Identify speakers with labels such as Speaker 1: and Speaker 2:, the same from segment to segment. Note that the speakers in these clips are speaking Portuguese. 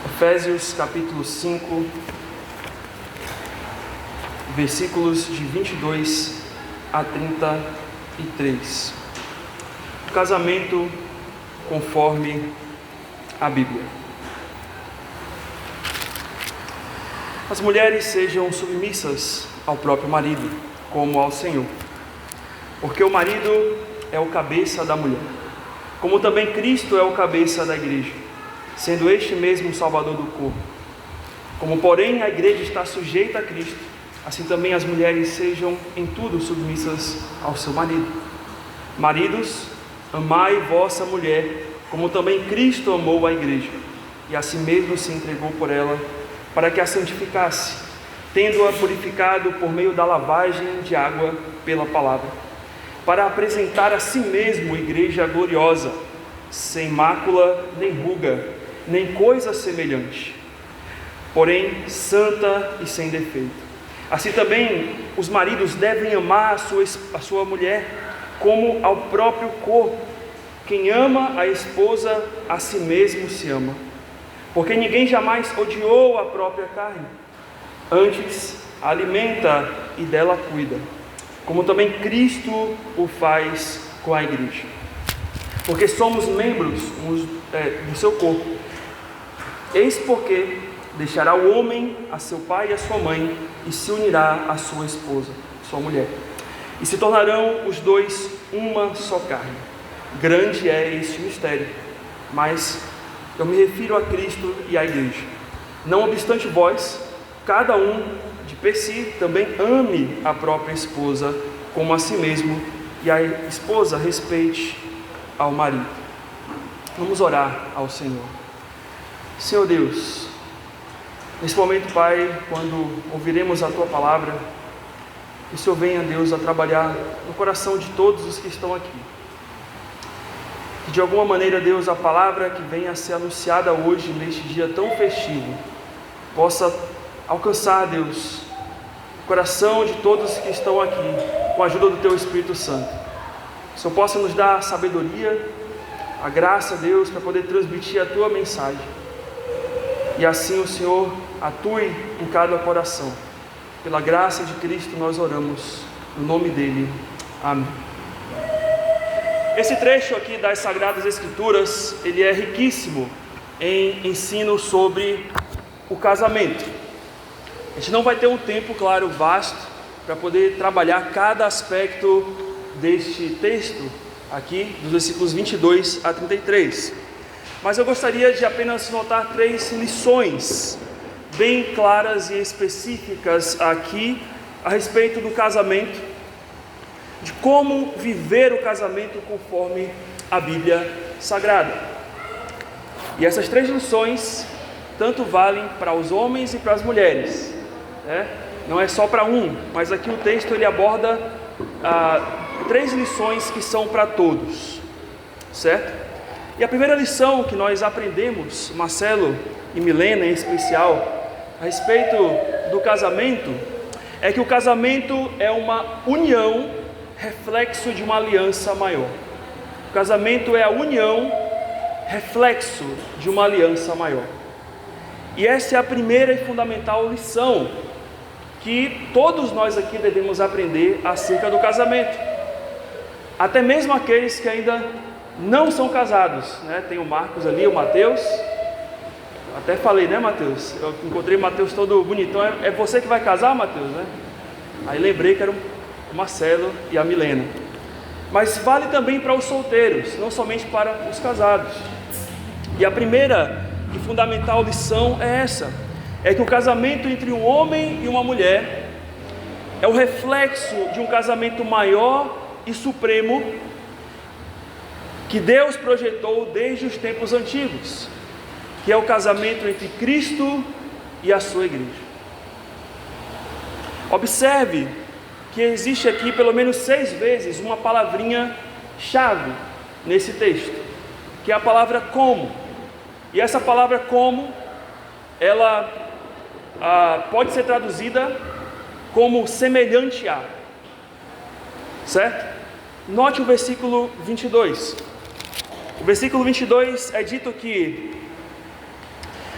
Speaker 1: Efésios capítulo 5, versículos de 22 a 33. O casamento conforme a Bíblia. As mulheres sejam submissas ao próprio marido, como ao Senhor, porque o marido é o cabeça da mulher, como também Cristo é o cabeça da igreja, sendo este mesmo o Salvador do corpo. Como, porém, a igreja está sujeita a Cristo, assim também as mulheres sejam em tudo submissas ao seu marido. Maridos, amai vossa mulher, como também Cristo amou a igreja, e a si mesmo se entregou por ela, para que a santificasse, tendo-a purificado por meio da lavagem de água pela palavra, para apresentar a si mesmo igreja gloriosa, sem mácula, nem ruga, nem coisa semelhante, porém santa e sem defeito. Assim também os maridos devem amar a sua mulher como ao próprio corpo. Quem ama a esposa, a si mesmo se ama, porque ninguém jamais odiou a própria carne, antes a alimenta e dela cuida, como também Cristo o faz com a igreja, porque somos membros do seu corpo. Eis porque deixará o homem a seu pai e a sua mãe, e se unirá à sua esposa, sua mulher, e se tornarão os dois uma só carne. Grande é este mistério, mas eu me refiro a Cristo e à igreja. Não obstante vós, cada um de per si também ame a própria esposa como a si mesmo, e a esposa respeite ao marido. Vamos orar ao Senhor. Senhor Deus, nesse momento, Pai, quando ouviremos a Tua palavra, que o Senhor venha, Deus, a trabalhar no coração de todos os que estão aqui. Que de alguma maneira, Deus, a palavra que venha a ser anunciada hoje, neste dia tão festivo, possa alcançar, Deus, o coração de todos que estão aqui, com a ajuda do Teu Espírito Santo. Que o Senhor possa nos dar a sabedoria, a graça, Deus, para poder transmitir a Tua mensagem. E assim o Senhor atue em cada coração. Pela graça de Cristo nós oramos, no nome dEle. Amém. Esse trecho aqui das Sagradas Escrituras, ele é riquíssimo em ensino sobre o casamento. A gente não vai ter um tempo, claro, vasto, para poder trabalhar cada aspecto deste texto aqui, dos versículos 22 a 33. Mas eu gostaria de apenas notar 3 lições bem claras e específicas aqui a respeito do casamento, de como viver o casamento conforme a Bíblia Sagrada. E essas 3 lições tanto valem para os homens e para as mulheres, né? Não é só para um, mas aqui o texto ele aborda 3 lições que são para todos, certo? E a primeira lição que nós aprendemos, Marcelo e Milena em especial, a respeito do casamento, é que o casamento é uma união, reflexo de uma aliança maior. O casamento é a união, reflexo de uma aliança maior. E essa é a primeira e fundamental lição que todos nós aqui devemos aprender acerca do casamento. Até mesmo aqueles que ainda não são casados, né? Tem o Marcos ali, o Mateus. Até falei, né, Mateus? Eu encontrei o Mateus todo bonitão. É você que vai casar, Mateus, né? Aí lembrei que era o Marcelo e a Milena. Mas vale também para os solteiros, não somente para os casados. E a primeira e fundamental lição é essa: é que o casamento entre um homem e uma mulher é o reflexo de um casamento maior e supremo que Deus projetou desde os tempos antigos, que é o casamento entre Cristo e a sua igreja. Observe que existe aqui pelo menos 6 vezes uma palavrinha chave nesse texto, que é a palavra como. E essa palavra como, ela pode ser traduzida como semelhante a, certo? Note o versículo 22. O versículo 22 é dito que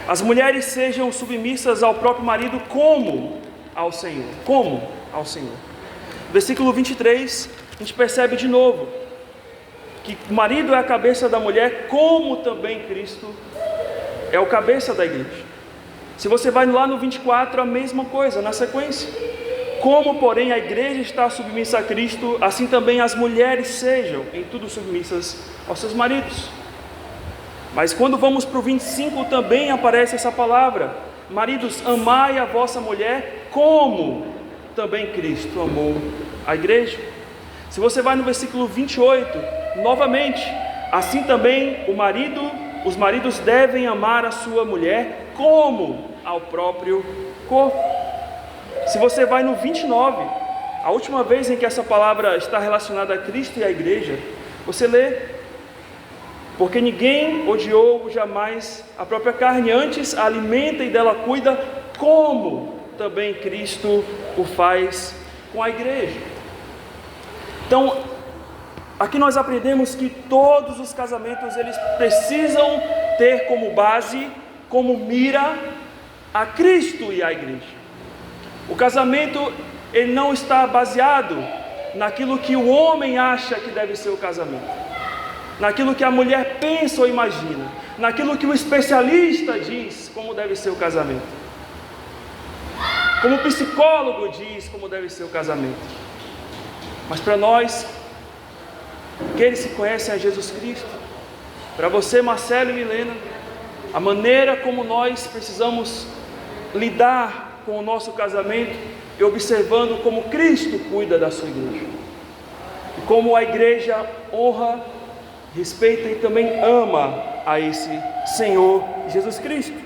Speaker 1: As mulheres sejam submissas ao próprio marido como ao Senhor. Como ao Senhor. Versículo 23, a gente percebe de novo que o marido é a cabeça da mulher, como também Cristo é o cabeça da igreja. Se você vai lá no 24, a mesma coisa, na sequência. Como, porém, a igreja está submissa a Cristo, assim também as mulheres sejam em tudo submissas aos seus maridos. Mas quando vamos para o 25, também aparece essa palavra: maridos, amai a vossa mulher, como também Cristo amou a igreja. Se você vai no versículo 28, novamente, assim também os maridos devem amar a sua mulher como ao próprio corpo. Se você vai no 29, a última vez em que essa palavra está relacionada a Cristo e à igreja, você lê: porque ninguém odiou jamais a própria carne, antes a alimenta e dela cuida, como também Cristo o faz com a igreja. Então, aqui nós aprendemos que todos os casamentos, eles precisam ter como base, como mira, a Cristo e a igreja. O casamento, ele não está baseado naquilo que o homem acha que deve ser o casamento, naquilo que a mulher pensa ou imagina, naquilo que o especialista diz como deve ser o casamento, como o psicólogo diz como deve ser o casamento. Mas para nós, aqueles que conhecem a Jesus Cristo, para você, Marcelo e Milena, a maneira como nós precisamos lidar com o nosso casamento e observando como Cristo cuida da sua igreja, e como a igreja honra, respeita e também ama a esse Senhor Jesus Cristo.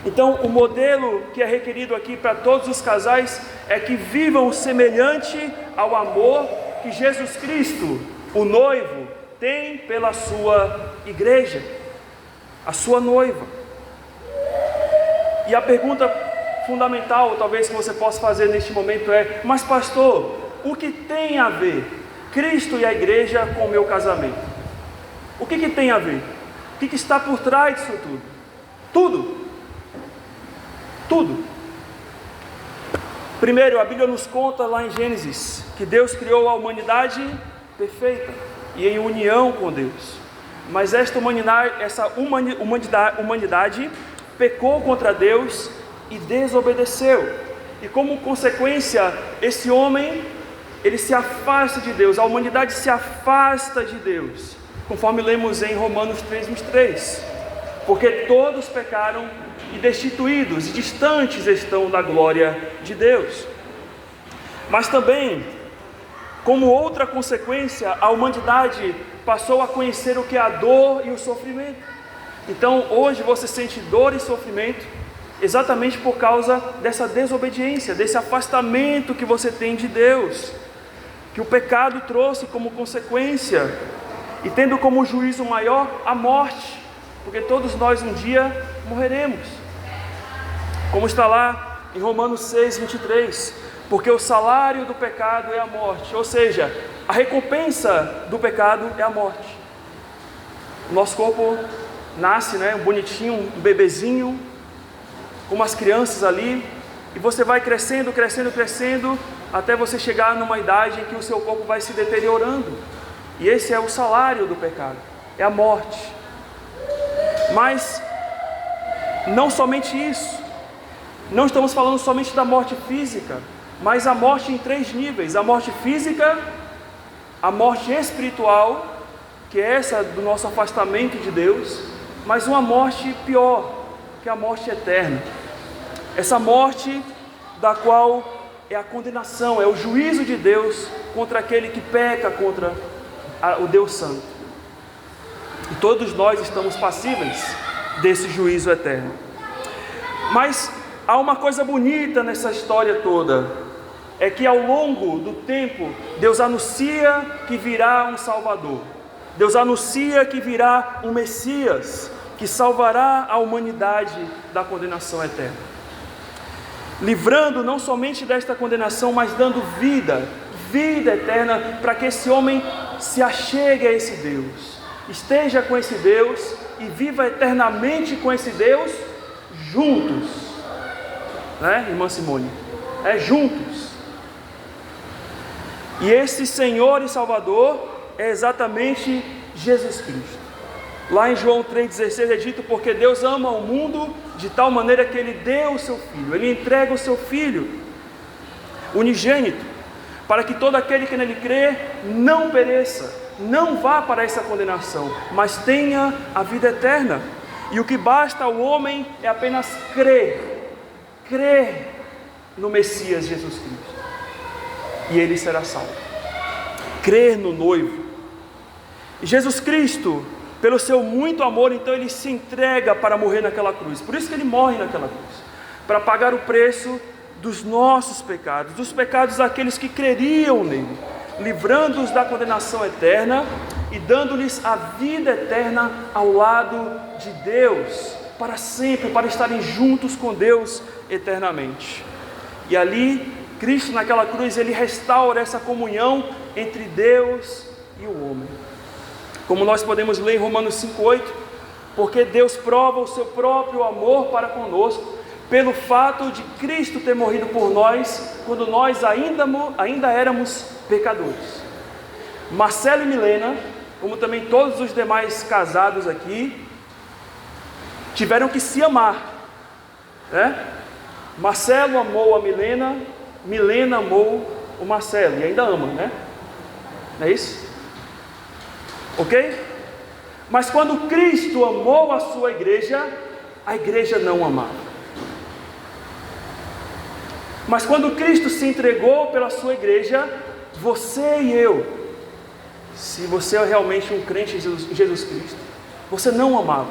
Speaker 1: Então, o modelo que é requerido aqui para todos os casais é que vivam semelhante ao amor que Jesus Cristo, o noivo, tem pela sua igreja, a sua noiva. E a pergunta fundamental, talvez, que você possa fazer neste momento é: mas pastor, o que tem a ver Cristo e a igreja com o meu casamento? O que tem a ver? O que está por trás disso tudo? Tudo. Tudo. Primeiro, a Bíblia nos conta lá em Gênesis que Deus criou a humanidade perfeita e em união com Deus. Mas essa humanidade pecou contra Deus e desobedeceu. E como consequência, esse homem, ele se afasta de Deus, a humanidade se afasta de Deus, conforme lemos em Romanos 3:23. Porque todos pecaram e destituídos e distantes estão da glória de Deus. Mas também, como outra consequência, a humanidade passou a conhecer o que é a dor e o sofrimento. Então hoje você sente dor e sofrimento exatamente por causa dessa desobediência, desse afastamento que você tem de Deus, que o pecado trouxe como consequência, e tendo como juízo maior a morte, porque todos nós um dia morreremos, como está lá em Romanos 6:23, porque o salário do pecado é a morte, ou seja, a recompensa do pecado é a morte. O nosso corpo nasce, um bonitinho, um bebezinho, com umas crianças ali, e você vai crescendo, até você chegar numa idade em que o seu corpo vai se deteriorando, e esse é o salário do pecado, é a morte. Mas não somente isso, não estamos falando somente da morte física, mas a morte em 3 níveis: a morte física, a morte espiritual, que é essa do nosso afastamento de Deus, mas uma morte pior, que é a morte eterna. Essa morte da qual é a condenação, é o juízo de Deus contra aquele que peca contra o Deus Santo. E todos nós estamos passíveis desse juízo eterno. Mas há uma coisa bonita nessa história toda, é que ao longo do tempo, Deus anuncia que virá um Salvador. Deus anuncia que virá um Messias, que salvará a humanidade da condenação eterna, livrando não somente desta condenação, mas dando vida eterna, para que esse homem se achegue a esse Deus, esteja com esse Deus e viva eternamente com esse Deus, juntos, né, irmã Simone? É juntos. E esse Senhor e Salvador é exatamente Jesus Cristo. Lá em João 3,16 é dito: porque Deus ama o mundo de tal maneira que Ele deu o seu Filho, Ele entrega o seu Filho unigênito, para que todo aquele que nele crê não pereça, não vá para essa condenação, mas tenha a vida eterna. E o que basta ao homem é apenas crer no Messias Jesus Cristo, e ele será salvo. Crer no noivo. E Jesus Cristo, pelo seu muito amor, então ele se entrega para morrer naquela cruz. Por isso que ele morre naquela cruz, para pagar o preço dos nossos pecados, dos pecados daqueles que creriam nele, livrando-os da condenação eterna e dando-lhes a vida eterna ao lado de Deus, para sempre, para estarem juntos com Deus eternamente. E ali, Cristo naquela cruz, ele restaura essa comunhão entre Deus e o homem. Como nós podemos ler em Romanos 5,8, porque Deus prova o seu próprio amor para conosco, pelo fato de Cristo ter morrido por nós, quando nós ainda éramos pecadores. Marcelo e Milena, como também todos os demais casados aqui, tiveram que se amar, né? Marcelo amou a Milena, Milena amou o Marcelo, e ainda ama, né? Não é isso? Ok? Mas quando Cristo amou a sua igreja, a igreja não amava. Mas quando Cristo se entregou pela sua igreja, você e eu, se você é realmente um crente em Jesus Cristo, você não amava.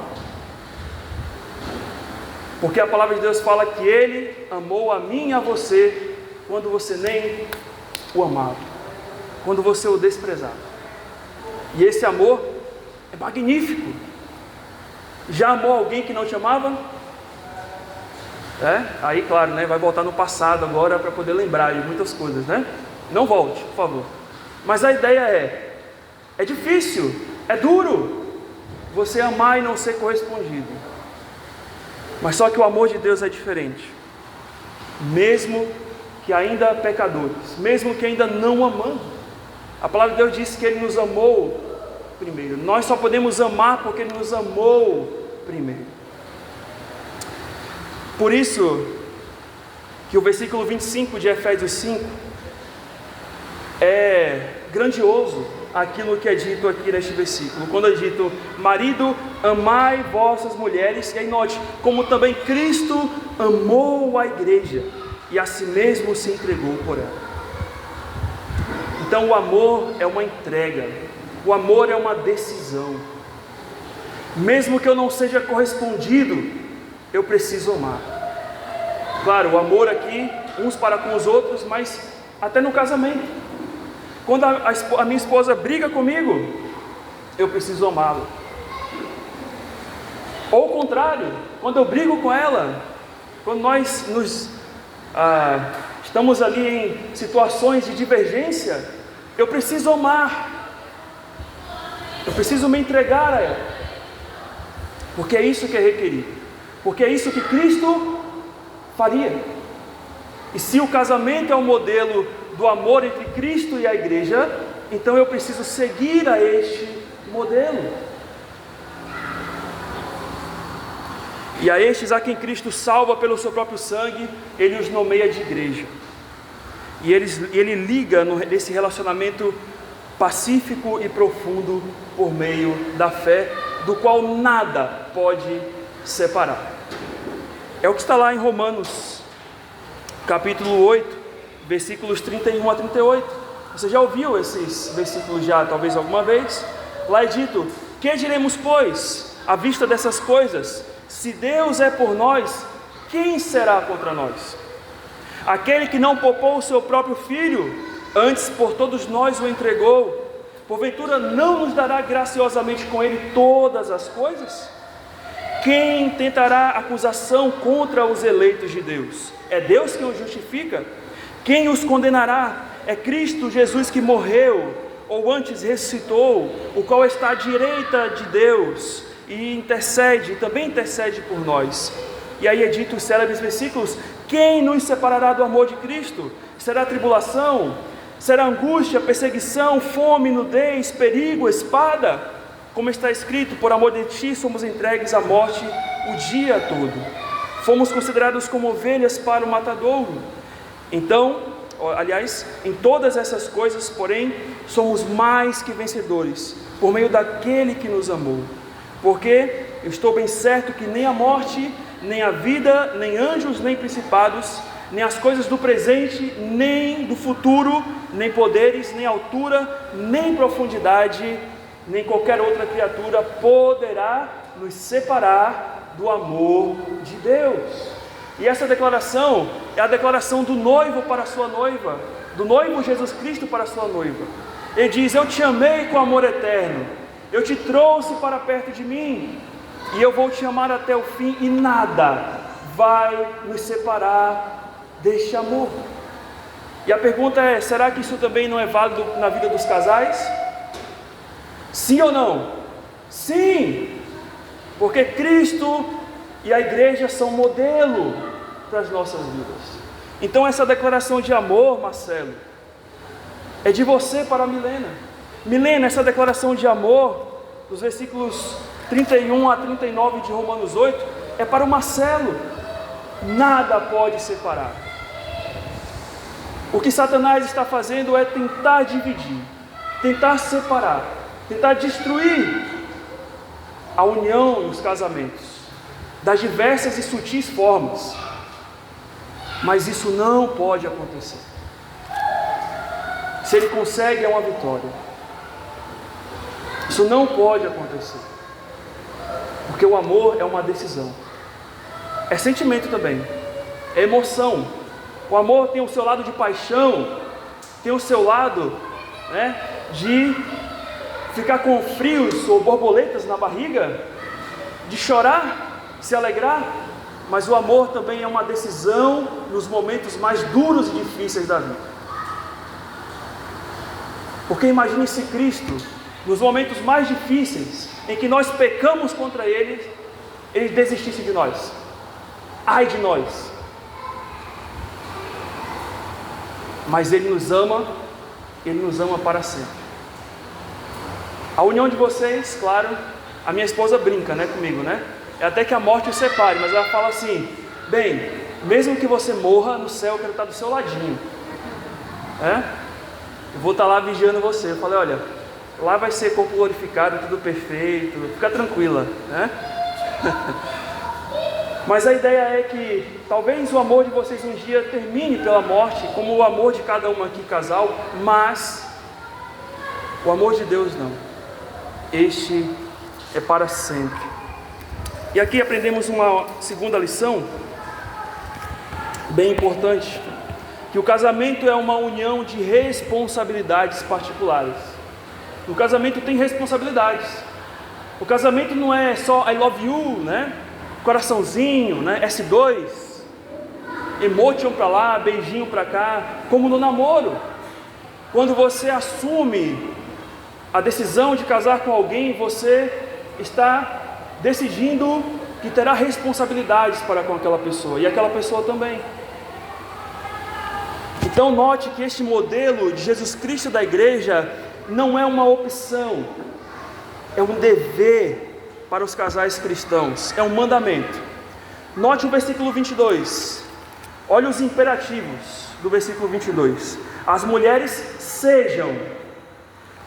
Speaker 1: Porque a palavra de Deus fala que Ele amou a mim e a você, quando você nem o amava, quando você o desprezava. E esse amor é magnífico. Já amou alguém que não te amava? Aí claro, né, vai voltar no passado agora para poder lembrar de muitas coisas, né? Não volte, por favor. Mas a ideia é difícil, é duro você amar e não ser correspondido. Mas só que o amor de Deus é diferente. Mesmo que ainda pecadores, mesmo que ainda não amando, a palavra de Deus diz que Ele nos amou primeiro. Nós só podemos amar porque Ele nos amou primeiro. Por isso que o versículo 25 de Efésios 5 é grandioso, aquilo que é dito aqui neste versículo, quando é dito: marido, amai vossas mulheres, e aí note, como também Cristo amou a igreja, e a si mesmo se entregou por ela. Então o amor é uma entrega, o amor é uma decisão. Mesmo que eu não seja correspondido, eu preciso amar. Claro, o amor aqui, uns para com os outros, mas até no casamento. Quando a minha esposa briga comigo, eu preciso amá-la. Ou o contrário, quando eu brigo com ela, quando nós estamos ali em situações de divergência, eu preciso amar. Eu preciso me entregar a ela. Porque é isso que é requerido. Porque é isso que Cristo faria. E se o casamento é o modelo do amor entre Cristo e a igreja, então eu preciso seguir a este modelo. E a estes a quem Cristo salva pelo seu próprio sangue, Ele os nomeia de igreja. E Ele liga nesse relacionamento pacífico e profundo por meio da fé, do qual nada pode separar. É o que está lá em Romanos, capítulo 8, versículos 31 a 38. Você já ouviu esses versículos talvez alguma vez? Lá é dito: que diremos, pois, à vista dessas coisas? Se Deus é por nós, quem será contra nós? Aquele que não poupou o seu próprio Filho, antes por todos nós o entregou, porventura não nos dará graciosamente com Ele todas as coisas? Quem tentará acusação contra os eleitos de Deus? É Deus quem os justifica? Quem os condenará? É Cristo Jesus que morreu, ou antes ressuscitou, o qual está à direita de Deus e também intercede por nós. e aí é dito os célebres versículos: quem nos separará do amor de Cristo? Será tribulação? Será angústia, perseguição, fome, nudez, perigo, espada? Como está escrito: por amor de ti somos entregues à morte o dia todo. Fomos considerados como ovelhas para o matadouro. Então, aliás, em todas essas coisas, porém, somos mais que vencedores, por meio daquele que nos amou. Porque eu estou bem certo que nem a morte, nem a vida, nem anjos, nem principados, nem as coisas do presente, nem do futuro, nem poderes, nem altura, nem profundidade, nem qualquer outra criatura poderá nos separar do amor de Deus. E essa declaração é a declaração do noivo para a sua noiva, do noivo Jesus Cristo para a sua noiva. Ele diz: eu te amei com amor eterno, eu te trouxe para perto de mim, e eu vou te amar até o fim, e nada vai nos separar deste amor. E a pergunta é: será que isso também não é válido na vida dos casais? Sim ou não? Sim, porque Cristo e a igreja são modelo para as nossas vidas. Então essa declaração de amor, Marcelo, é de você para a Milena. Milena, essa declaração de amor, dos versículos 31 a 39 de Romanos 8, é para o Marcelo. Nada pode separar. O que Satanás está fazendo é tentar dividir, tentar separar, tentar destruir a união nos casamentos, das diversas e sutis formas. Mas isso não pode acontecer. Se ele consegue, é uma vitória. Isso não pode acontecer, porque o amor é uma decisão, é sentimento também, é emoção. O amor tem o seu lado de paixão, tem o seu lado, de ficar com frios ou borboletas na barriga, de chorar, se alegrar. Mas o amor também é uma decisão nos momentos mais duros e difíceis da vida. Porque imagine se Cristo, nos momentos mais difíceis, em que nós pecamos contra Ele, Ele desistisse de nós. Ai de nós! Mas Ele nos ama para sempre. A união de vocês, claro, a minha esposa brinca comigo, é até que a morte os separe, mas ela fala assim: bem, mesmo que você morra, no céu eu quero estar do seu ladinho, eu vou estar lá vigiando você. Eu falei: olha, lá vai ser corpo glorificado, tudo perfeito, fica tranquila, Mas a ideia é que talvez o amor de vocês um dia termine pela morte, como o amor de cada um aqui casal, mas o amor de Deus não. Este é para sempre. E aqui aprendemos uma segunda lição, bem importante, que o casamento é uma união de responsabilidades particulares. O casamento tem responsabilidades. O casamento não é só I love you, coraçãozinho, S2, emotion para lá, beijinho para cá, como no namoro. Quando você assume a decisão de casar com alguém, você está decidindo que terá responsabilidades para com aquela pessoa, e aquela pessoa também. Então note que este modelo de Jesus Cristo da igreja não é uma opção, é um dever para os casais cristãos, é um mandamento. Note o versículo 22, olha os imperativos do versículo 22. As mulheres sejam.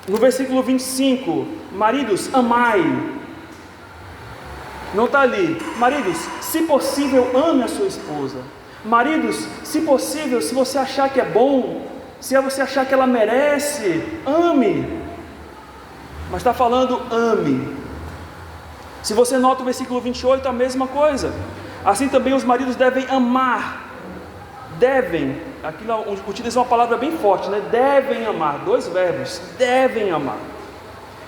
Speaker 1: No versículo 25, maridos, amai. Não está ali: maridos, se possível, ame a sua esposa. Maridos, se possível, se você achar que é bom, se você achar que ela merece, ame. Mas está falando ame. Se você nota o versículo 28, a mesma coisa. Assim também os maridos devem amar. Devem, aqui utiliza uma palavra bem forte, devem amar, 2 verbos, devem amar.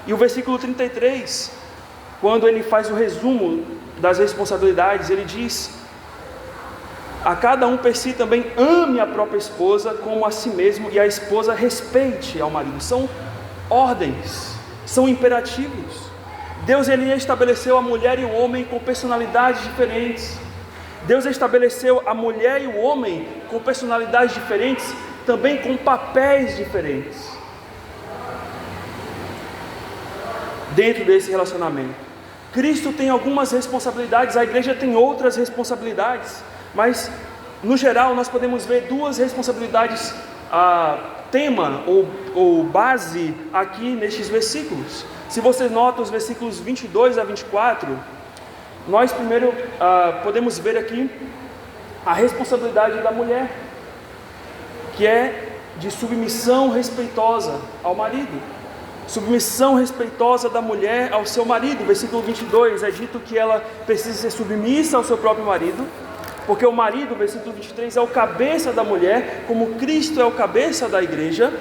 Speaker 1: E o versículo 33, quando ele faz o resumo das responsabilidades, ele diz: a cada um per si também ame a própria esposa como a si mesmo, e a esposa respeite ao marido. São ordens, são imperativos. Deus ele estabeleceu a mulher e o homem com personalidades diferentes. Deus estabeleceu a mulher e o homem com personalidades diferentes, também com papéis diferentes dentro desse relacionamento. Cristo tem algumas responsabilidades, a igreja tem outras responsabilidades, mas no geral nós podemos ver duas responsabilidades, tema ou base aqui nestes versículos. Se vocês notam os versículos 22 a 24, nós primeiro podemos ver aqui a responsabilidade da mulher, que é de submissão respeitosa ao marido. Submissão respeitosa da mulher ao seu marido. Versículo 22 é dito que ela precisa ser submissa ao seu próprio marido, porque o marido, versículo 23, é o cabeça da mulher, como Cristo é o cabeça da igreja.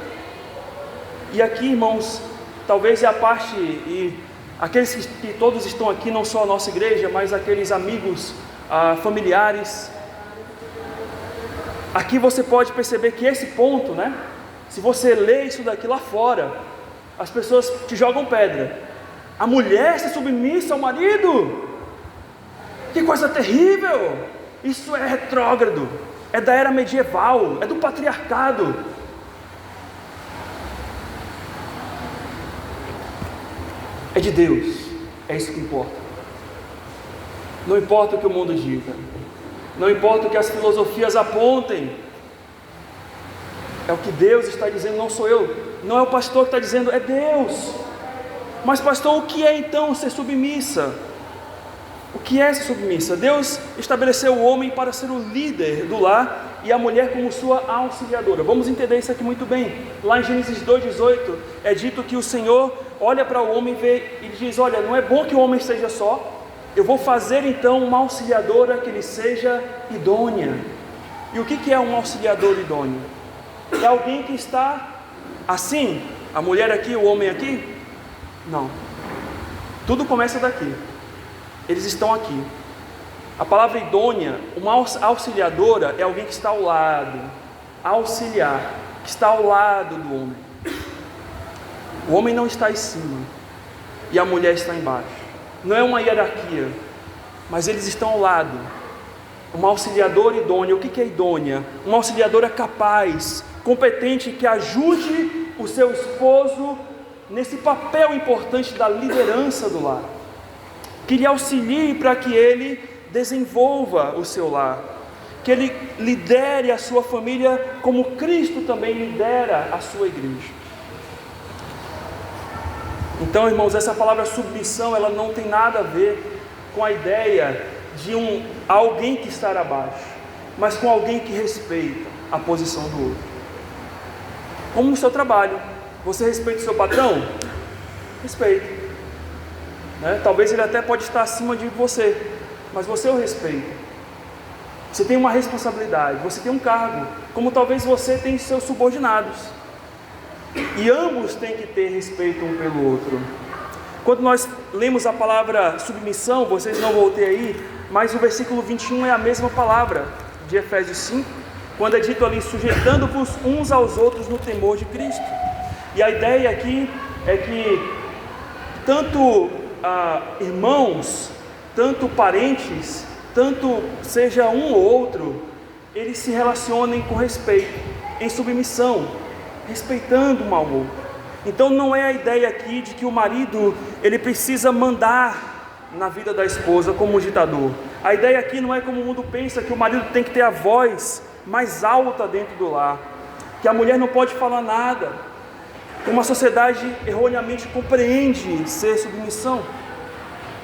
Speaker 1: E aqui, irmãos, talvez é a parte, e aqueles que todos estão aqui, não só a nossa igreja, mas aqueles amigos, familiares, aqui você pode perceber que esse ponto, né? Se você lê isso daqui lá fora, as pessoas te jogam pedra. A mulher se submissa ao marido? Que coisa terrível! Isso é retrógrado, é da era medieval, é do patriarcado. É de Deus, é isso que importa. Não importa o que o mundo diga, não importa o que as filosofias apontem, é o que Deus está dizendo, não sou eu. Não é o pastor que está dizendo, é Deus. Mas pastor, o que é então ser submissa? O que é ser submissa? Deus estabeleceu o homem para ser o líder do lar e a mulher como sua auxiliadora. Vamos entender isso aqui muito bem. Lá em Gênesis 2,18 é dito que o Senhor olha para o homem e vê, e diz, olha, não é bom que o homem esteja só, eu vou fazer então uma auxiliadora que lhe seja idônea. E o que é um auxiliador idôneo? É alguém que está assim, a mulher aqui, o homem aqui? Não. Tudo começa daqui. Eles estão aqui. A palavra idônea, uma auxiliadora, é alguém que está ao lado. Auxiliar, que está ao lado do homem. O homem não está em cima e a mulher está embaixo. Não é uma hierarquia, mas eles estão ao lado. Uma auxiliadora idônea. O que é idônea? Uma auxiliadora capaz, competente, que ajude o seu esposo nesse papel importante da liderança do lar, que lhe auxilie para que ele desenvolva o seu lar, que ele lidere a sua família como Cristo também lidera a sua igreja. Então, irmãos, essa palavra submissão, ela não tem nada a ver com a ideia de alguém que está abaixo, mas com alguém que respeita a posição do outro. Como no seu trabalho, você respeita o seu patrão? Respeita, né? Talvez ele até pode estar acima de você, mas você o respeita. Você tem uma responsabilidade, você tem um cargo, como talvez você tenha seus subordinados, e ambos têm que ter respeito um pelo outro. Quando nós lemos a palavra submissão, vocês não vão ter aí, mas o versículo 21 é a mesma palavra de Efésios 5, quando é dito ali, sujeitando-vos uns aos outros no temor de Cristo. E a ideia aqui é que tanto irmãos, tanto parentes, tanto seja um ou outro, eles se relacionem com respeito, em submissão, respeitando um ao outro. Então não é a ideia aqui de que o marido ele precisa mandar na vida da esposa como um ditador. A ideia aqui não é como o mundo pensa, que o marido tem que ter a voz mais alta dentro do lar, que a mulher não pode falar nada. Como a sociedade erroneamente compreende ser submissão.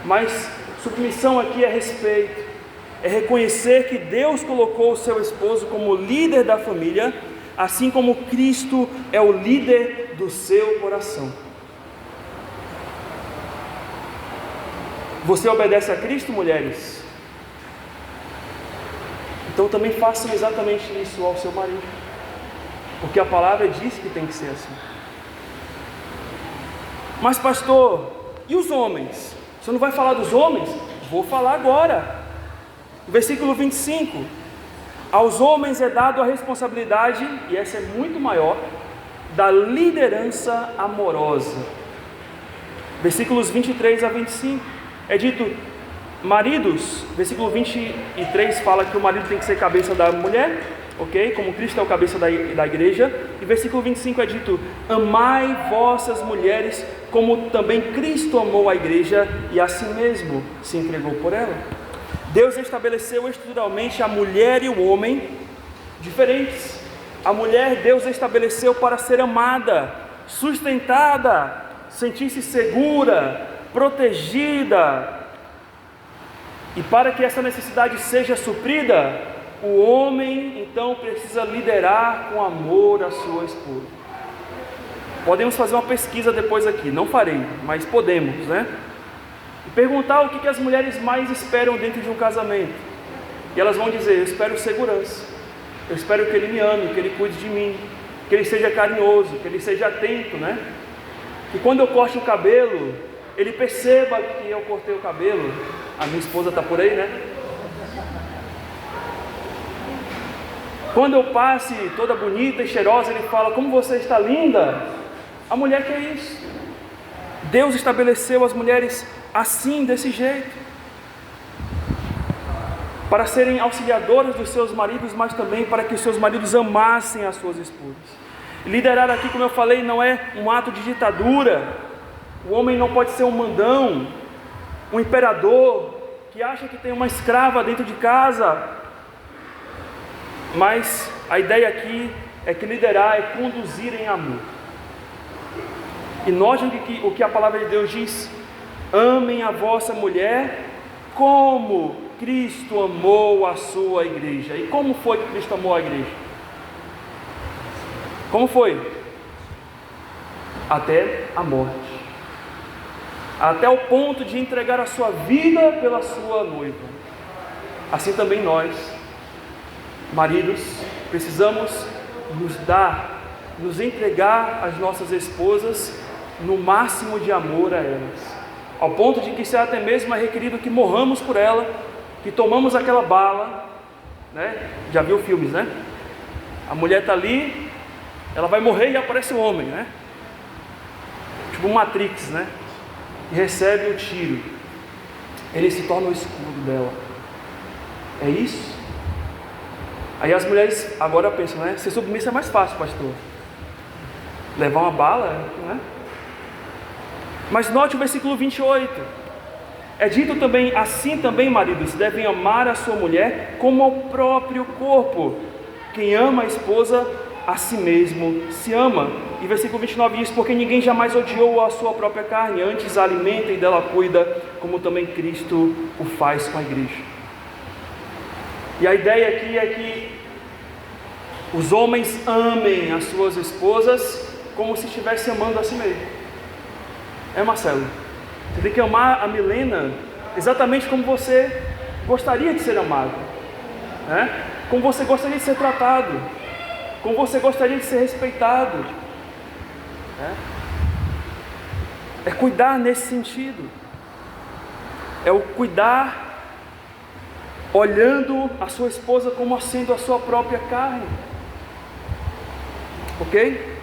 Speaker 1: Mas submissão aqui é respeito, é reconhecer que Deus colocou o seu esposo como líder da família, assim como Cristo é o líder do seu coração. Você obedece a Cristo, mulheres? Então também façam exatamente isso ao seu marido, porque a palavra diz que tem que ser assim. Mas pastor, e os homens? Você não vai falar dos homens? Vou falar agora. Versículo 25: aos homens é dado a responsabilidade, e essa é muito maior, da liderança amorosa. Versículos 23 a 25, é dito: Maridos, versículo 23 fala que o marido tem que ser cabeça da mulher, ok? Como Cristo é o cabeça da igreja. E versículo 25 é dito: amai vossas mulheres, como também Cristo amou a igreja e a si mesmo se entregou por ela. Deus estabeleceu estruturalmente a mulher e o homem diferentes. A mulher Deus estabeleceu para ser amada, sustentada, sentir-se segura, protegida. E para que essa necessidade seja suprida, o homem então precisa liderar com amor a sua esposa. Podemos fazer uma pesquisa depois aqui, não farei, mas podemos, né? E perguntar o que as mulheres mais esperam dentro de um casamento. E elas vão dizer: eu espero segurança, eu espero que ele me ame, que ele cuide de mim, que ele seja carinhoso, que ele seja atento, né? Que quando eu corte o cabelo, ele perceba que eu cortei o cabelo. A minha esposa está por aí, né? Quando eu passe toda bonita e cheirosa, ele fala: como você está linda. A mulher quer isso. Deus estabeleceu as mulheres assim, desse jeito, para serem auxiliadoras dos seus maridos, mas também para que os seus maridos amassem as suas esposas. Liderar aqui, como eu falei, não é um ato de ditadura. O homem não pode ser um mandão, um imperador que acha que tem uma escrava dentro de casa. Mas a ideia aqui é que liderar é conduzir em amor. E note o que a palavra de Deus diz: amem a vossa mulher como Cristo amou a sua igreja. E como foi que Cristo amou a igreja? Como foi? Até a morte, até o ponto de entregar a sua vida pela sua noiva. Assim também nós, maridos, precisamos nos entregar às nossas esposas no máximo de amor a elas, ao ponto de que se até mesmo é requerido que morramos por ela, que tomamos aquela bala, né? Já viu filmes, né? A mulher está ali, ela vai morrer e aparece o homem, né? Tipo Matrix, né? E recebe o tiro, ele se torna o escudo dela. É isso? Aí as mulheres agora pensam, né? Ser submissa é mais fácil, pastor. Levar uma bala, né? Mas note o versículo 28. É dito também: assim também, maridos, devem amar a sua mulher como ao próprio corpo. Quem ama a esposa, a si mesmo se ama. E versículo 29 diz: porque ninguém jamais odiou a sua própria carne, antes a alimenta e dela cuida, como também Cristo o faz com a igreja. E a ideia aqui é que os homens amem as suas esposas como se estivessem amando a si mesmo. Marcelo, você tem que amar a Milena exatamente como você gostaria de ser amado, né? Como você gostaria de ser tratado, como você gostaria de ser respeitado, né? É cuidar nesse sentido, é o cuidar olhando a sua esposa como sendo a sua própria carne, ok?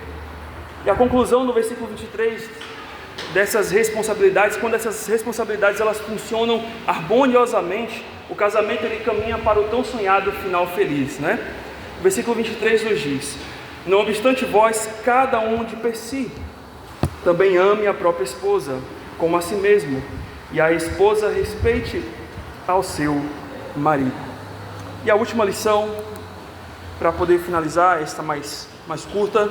Speaker 1: E a conclusão no versículo 23 dessas responsabilidades: quando essas responsabilidades elas funcionam harmoniosamente, o casamento ele caminha para o tão sonhado final feliz, né? O versículo 23 nos diz: não obstante vós, cada um de per si, também ame a própria esposa, como a si mesmo, e a esposa respeite ao seu marido. E a última lição, para poder finalizar, esta mais curta,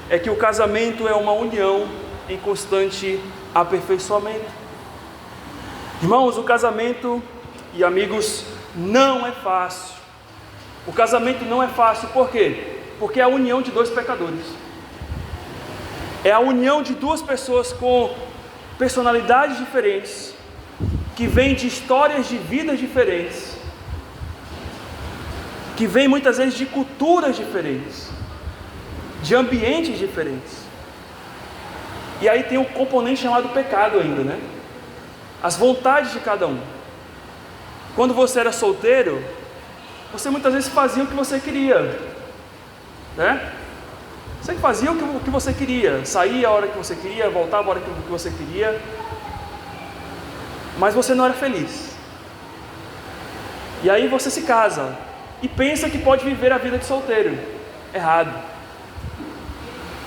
Speaker 1: é que o casamento é uma união em constante aperfeiçoamento. Irmãos, o casamento, e amigos, não é fácil. O casamento não é fácil, por quê? Porque é a união de dois pecadores. É a união de duas pessoas com personalidades diferentes, que vêm de histórias de vidas diferentes, que vêm muitas vezes de culturas diferentes, de ambientes diferentes. E aí tem um componente chamado pecado ainda, né? As vontades de cada um. Quando você era solteiro, você muitas vezes fazia o que você queria, né? Você fazia o que você queria, saía a hora que você queria, voltava a hora que você queria, mas você não era feliz. E aí você se casa e pensa que pode viver a vida de solteiro. Errado.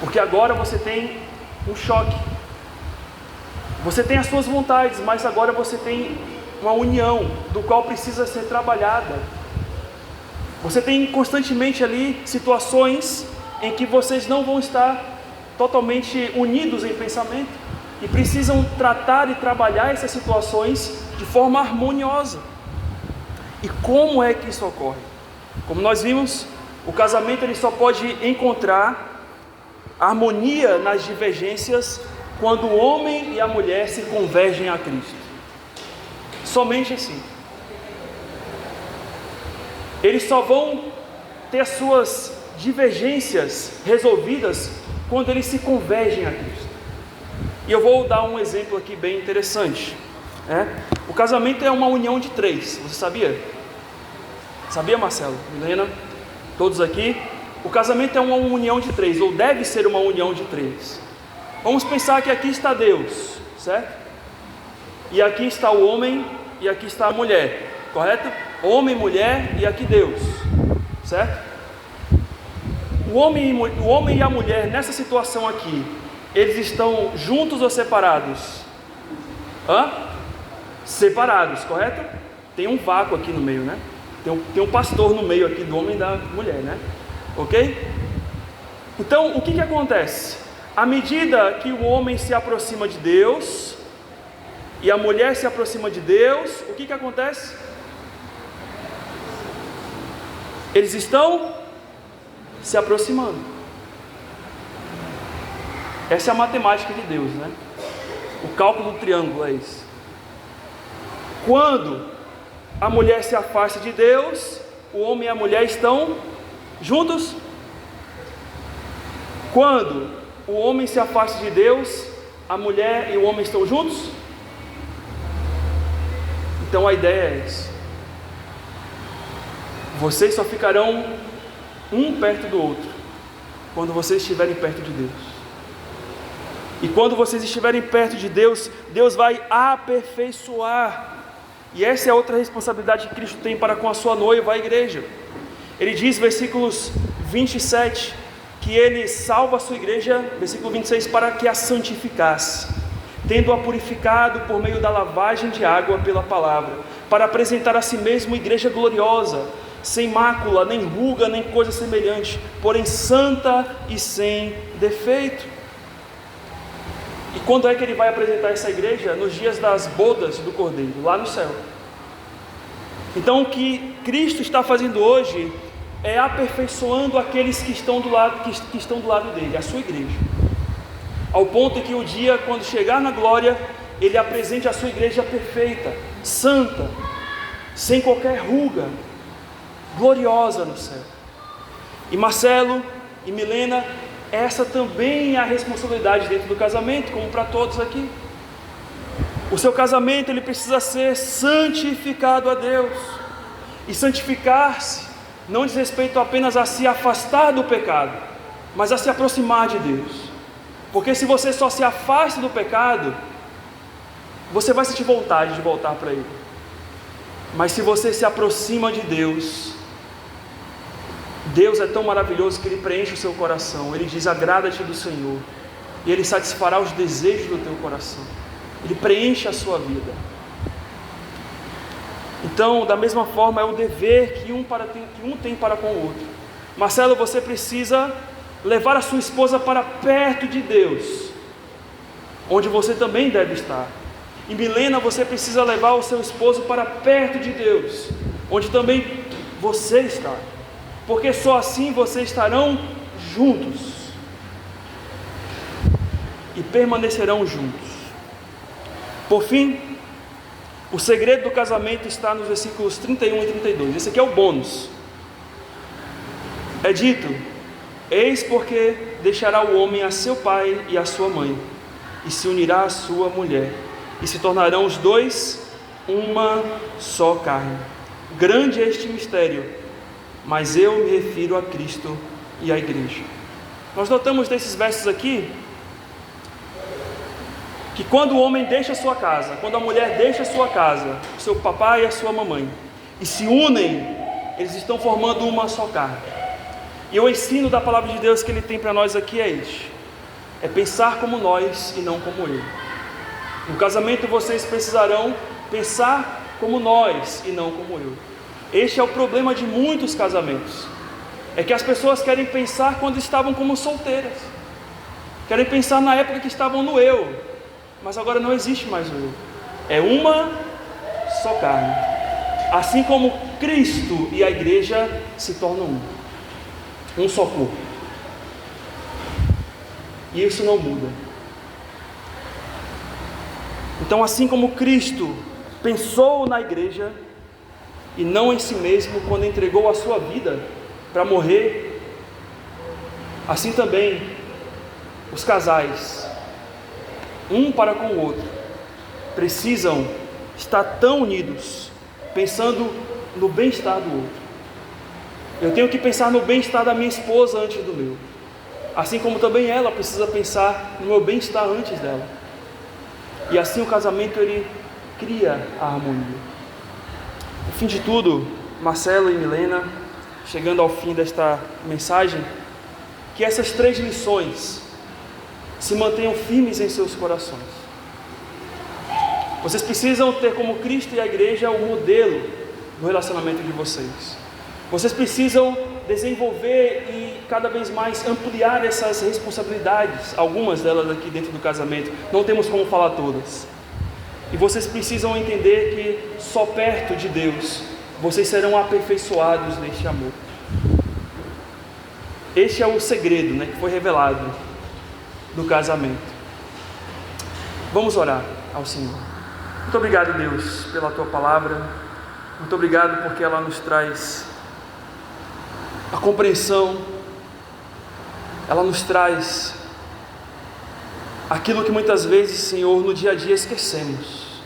Speaker 1: Porque agora você tem um choque. Você tem as suas vontades, mas agora você tem uma união do qual precisa ser trabalhada. Você tem constantemente ali situações em que vocês não vão estar totalmente unidos em pensamento e precisam tratar e trabalhar essas situações de forma harmoniosa. E como é que isso ocorre? Como nós vimos, o casamento ele só pode encontrar harmonia nas divergências quando o homem e a mulher se convergem a Cristo. Somente assim. Eles só vão ter as suas divergências resolvidas quando eles se convergem a Cristo. E eu vou dar um exemplo aqui bem interessante. O casamento é uma união de três. Você sabia? Sabia, Marcelo? Milena? Todos aqui? O casamento é uma união de três, ou deve ser uma união de três. Vamos pensar que aqui está Deus, certo? E aqui está o homem e aqui está a mulher, correto? Homem, mulher e aqui Deus, certo? O homem e a mulher nessa situação aqui, eles estão juntos ou separados? Separados, correto? Tem um vácuo aqui no meio, né? Tem um pastor no meio aqui do homem e da mulher, né? Ok? Então, o que acontece? À medida que o homem se aproxima de Deus e a mulher se aproxima de Deus, o que acontece? Eles estão se aproximando. Essa é a matemática de Deus, né? O cálculo do triângulo é isso. Quando a mulher se afasta de Deus, o homem e a mulher estão juntos. Quando o homem se afasta de Deus, a mulher e o homem estão juntos. Então a ideia é essa: vocês só ficarão um perto do outro quando vocês estiverem perto de Deus. E quando vocês estiverem perto de Deus, Deus vai aperfeiçoar. E essa é outra responsabilidade que Cristo tem para com a sua noiva, a igreja. Ele diz, versículos 27, que Ele salva a sua igreja, versículo 26, para que a santificasse, tendo-a purificado por meio da lavagem de água pela palavra, para apresentar a si mesmo igreja gloriosa, sem mácula, nem ruga, nem coisa semelhante, porém santa e sem defeito. E quando é que Ele vai apresentar essa igreja? Nos dias das bodas do Cordeiro, lá no céu. Então o que Cristo está fazendo hoje é aperfeiçoando aqueles que estão do lado dele, a sua igreja, ao ponto que o dia, quando chegar na glória, Ele apresente a sua igreja perfeita, santa, sem qualquer ruga, gloriosa no céu. E Marcelo e Milena, essa também é a responsabilidade dentro do casamento, como para todos aqui. O seu casamento ele precisa ser santificado a Deus. E santificar-se não diz respeito apenas a se afastar do pecado, mas a se aproximar de Deus. Porque se você só se afasta do pecado, você vai sentir vontade de voltar para Ele. Mas se você se aproxima de Deus, Deus é tão maravilhoso que Ele preenche o seu coração. Ele diz, agrada-te do Senhor, e Ele satisfará os desejos do teu coração. Ele preenche a sua vida. Então, da mesma forma, é o dever que um tem para com o outro. Marcelo, você precisa levar a sua esposa para perto de Deus, onde você também deve estar. E Milena, você precisa levar o seu esposo para perto de Deus, onde também você está. Porque só assim vocês estarão juntos e permanecerão juntos. Por fim, o segredo do casamento está nos versículos 31 e 32. Esse aqui é o bônus. É dito: eis porque deixará o homem a seu pai e a sua mãe, e se unirá à sua mulher, e se tornarão os dois uma só carne. Grande é este mistério, mas eu me refiro a Cristo e à igreja. Nós notamos nesses versos aqui que quando o homem deixa a sua casa, quando a mulher deixa a sua casa, o seu papai e a sua mamãe, e se unem, eles estão formando uma só carne. E o ensino da palavra de Deus que Ele tem para nós aqui é este: é pensar como nós e não como Ele. No casamento vocês precisarão pensar como nós e não como eu. Este é o problema de muitos casamentos, é que as pessoas querem pensar quando estavam como solteiras, querem pensar na época que estavam no eu, mas agora não existe mais o eu, é uma só carne, assim como Cristo e a igreja se tornam um só corpo, e isso não muda. Então, assim como Cristo pensou na igreja e não em si mesmo quando entregou a sua vida para morrer, assim também os casais, um para com o outro, precisam estar tão unidos, pensando no bem-estar do outro. Eu tenho que pensar no bem-estar da minha esposa antes do meu, assim como também ela precisa pensar no meu bem-estar antes dela. E assim o casamento, ele cria a harmonia. No fim de tudo, Marcelo e Milena, chegando ao fim desta mensagem, que essas 3 lições se mantenham firmes em seus corações. Vocês precisam ter como Cristo e a igreja o modelo do relacionamento de vocês. Vocês precisam desenvolver e cada vez mais ampliar essas responsabilidades, algumas delas aqui dentro do casamento, não temos como falar todas. E vocês precisam entender que só perto de Deus vocês serão aperfeiçoados neste amor. Este é o segredo, que foi revelado do casamento. Vamos orar ao Senhor. Muito obrigado, Deus, pela Tua palavra. Muito obrigado porque ela nos traz a compreensão, ela nos traz aquilo que muitas vezes, Senhor, no dia a dia esquecemos,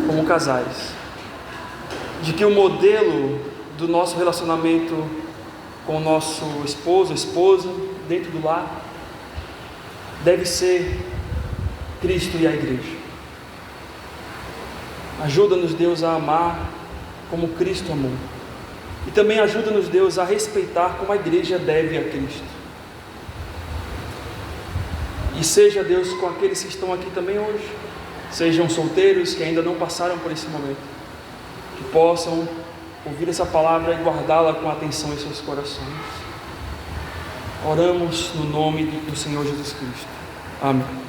Speaker 1: como casais, de que o modelo do nosso relacionamento com o nosso esposo, esposa, dentro do lar, deve ser Cristo e a igreja. Ajuda-nos, Deus, a amar como Cristo amou. E também ajuda-nos, Deus, a respeitar como a igreja deve a Cristo. E seja, Deus, com aqueles que estão aqui também hoje, sejam solteiros que ainda não passaram por esse momento, que possam ouvir essa palavra e guardá-la com atenção em seus corações. Oramos no nome do Senhor Jesus Cristo. Amém.